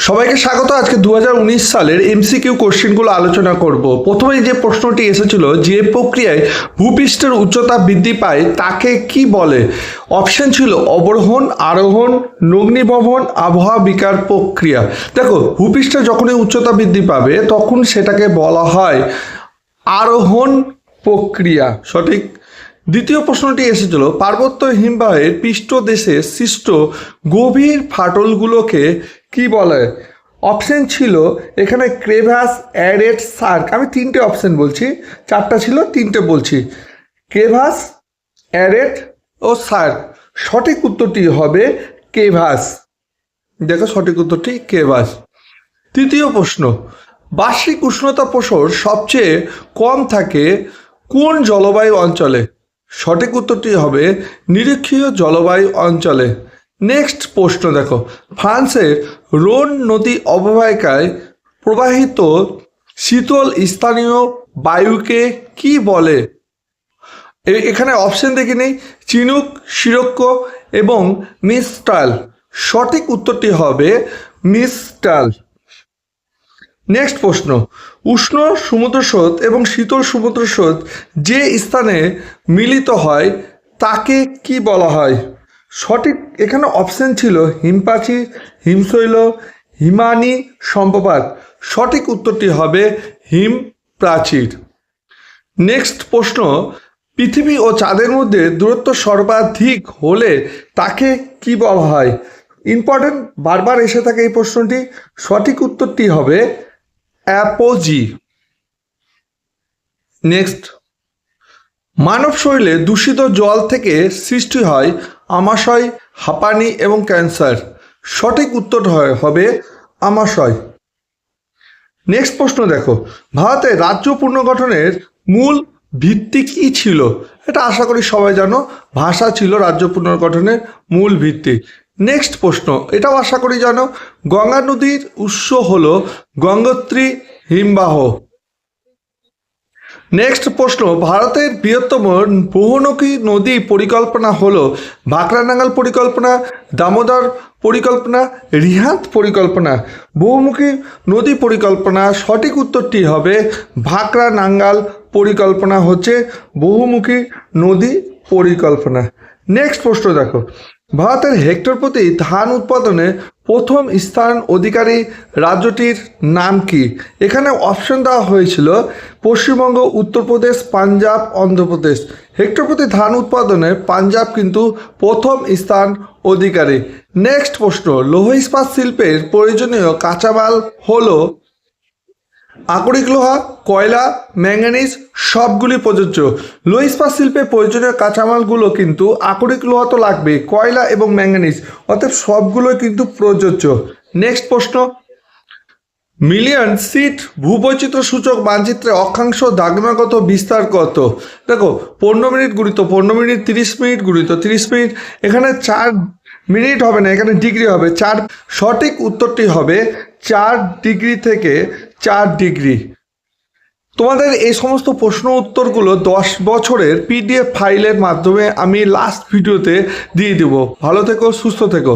সবাইকে স্বাগত। আজকে 2019 সালের এমসিকিউ কোশ্চেনগুলো আলোচনা করব। প্রথমে যে প্রশ্নটি এসেছিল, যে প্রক্রিয়ায় ভূপৃষ্ঠের উচ্চতা বৃদ্ধি পায় তাকে কি বলে? অপশন ছিল অবরোহণ, আরোহণ, অগ্নিভবন, আবহাওয়া বিকার প্রক্রিয়া। দেখো, ভূপৃষ্ঠে যখনই উচ্চতা বৃদ্ধি পাবে তখন সেটাকে বলা হয় আরোহণ প্রক্রিয়া। সঠিক। দ্বিতীয় প্রশ্নটি এসেছিল, পার্বত্য হিমবাহের পৃষ্ঠদেশে সৃষ্ট গভীর ফাটলগুলোকে কি বলে? অপশন ছিল এখানে ক্রেভাস, অ্যারেট, সার্ক। আমি তিনটে অপশন বলছি, চারটা ছিল, তিনটে বলছি। ক্রেভাস, অ্যারেট ও সার্ক। সঠিক উত্তরটি হবে ক্রেভাস। দেখো, সঠিক উত্তরটি ক্রেভাস। তৃতীয় প্রশ্ন, বার্ষিক উষ্ণতা প্রসার সবচেয়ে কম থাকে কোন জলবায়ু অঞ্চলে? সঠিক উত্তরটি হবে নিরক্ষীয় জলবায়ু অঞ্চলে। নেক্সট প্রশ্ন দেখো, ফ্রান্সের রোন নদী অববাহিকায় প্রবাহিত শীতল স্থানীয় বায়ুকে কি বলে? এখানে অপশন দেখে নেই, চিনুক, সিরক্ষ এবং মিস্টাল। সঠিক উত্তরটি হবে মিস্টাল। নেক্সট প্রশ্ন, উষ্ণ সমুদ্রস্রোত এবং শীতল সমুদ্রস্রোত যে স্থানে মিলিত হয় তাকে কি বলা হয়? সঠিক এখানে অপশন ছিল হিমপ্রাচীর, হিমশৈল, হিমানী সম্প্রপাত। সঠিক উত্তরটি হবে হিম প্রাচীর। নেক্সট প্রশ্ন, পৃথিবী ও চাঁদের মধ্যে দূরত্ব সর্বাধিক হলে তাকে কি বলা হয়? ইম্পর্টেন্ট, বারবার এসে থাকে এই প্রশ্নটি। সঠিক উত্তরটি হবে অ্যাপোজি। নেক্সট, মানব শরীরে দূষিত জল থেকে সৃষ্টি হয় আমাশয়, হাঁপানি এবং ক্যান্সার। সঠিক উত্তর হবে আমাশয়। নেক্সট প্রশ্ন দেখো, ভারতের রাজ্য পুনর্গঠনের মূল ভিত্তি কী ছিল? এটা আশা করি সবাই জানো, ভাষা ছিল রাজ্য পুনর্গঠনের মূল ভিত্তি। নেক্সট প্রশ্ন, এটাও আশা করি জানো, গঙ্গা নদীর উৎস হলো গঙ্গোত্রী হিমবাহ। নেক্সট প্রশ্ন, ভারতের বৃহত্তম বহুমুখী নদী পরিকল্পনা হলো ভাকরা-নাঙ্গল পরিকল্পনা, দামোদর পরিকল্পনা, রিহান্দ পরিকল্পনা। বহুমুখী নদী পরিকল্পনা, সঠিক উত্তরটি হবে ভাকরা-নাঙ্গল পরিকল্পনা হচ্ছে বহুমুখী নদী পরিকল্পনা। নেক্সট প্রশ্ন দেখো, ভারতের হেক্টর প্রতি ধান উৎপাদনে প্রথম স্থান অধিকারী রাজ্যটির নাম কি? এখানে অপশন দেওয়া হয়েছিল পশ্চিমবঙ্গ, উত্তরপ্রদেশ, পাঞ্জাব, অন্ধ্রপ্রদেশ। হেক্টর প্রতি ধান উৎপাদনে পাঞ্জাব কিন্তু প্রথম স্থান অধিকারী। নেক্সট প্রশ্ন, লৌহ ইস্পাত শিল্পের প্রয়োজনীয় কাঁচামাল হলো আকরিক লোহা, কয়লা, ম্যাঙ্গানিজ। সবগুলি প্রযোজ্য। লৌহ ইস্পাত শিল্পে প্রয়োজনীয় কাঁচামালগুলো কিন্তু আকরিক লোহা তো লাগবে, কয়লা এবং ম্যাঙ্গানিজ, অর্থাৎ সবগুলোই কিন্তু প্রযোজ্য। নেক্সট প্রশ্ন, মিলিয়ন সিট ভূবৈচিত্র্য সূচক মানচিত্রে অক্ষাংশ দ্রাঘিমাগত বিস্তার কত? দেখো, 15 মিনিট গুণিত 15 মিনিট, 30 মিনিট গুণিত 30 মিনিট। এখানে 4 মিনিট হবে না, এখানে ডিগ্রি হবে 4। সঠিক উত্তরটি হবে 4 ডিগ্রি থেকে 4 ডিগ্রি। তোমাদের এই সমস্ত প্রশ্ন উত্তরগুলো 10 বছরের PDF ফাইলের মাধ্যমে আমি লাস্ট ভিডিওতে দিয়ে দেবো। ভালো থেকো, সুস্থ থেকো।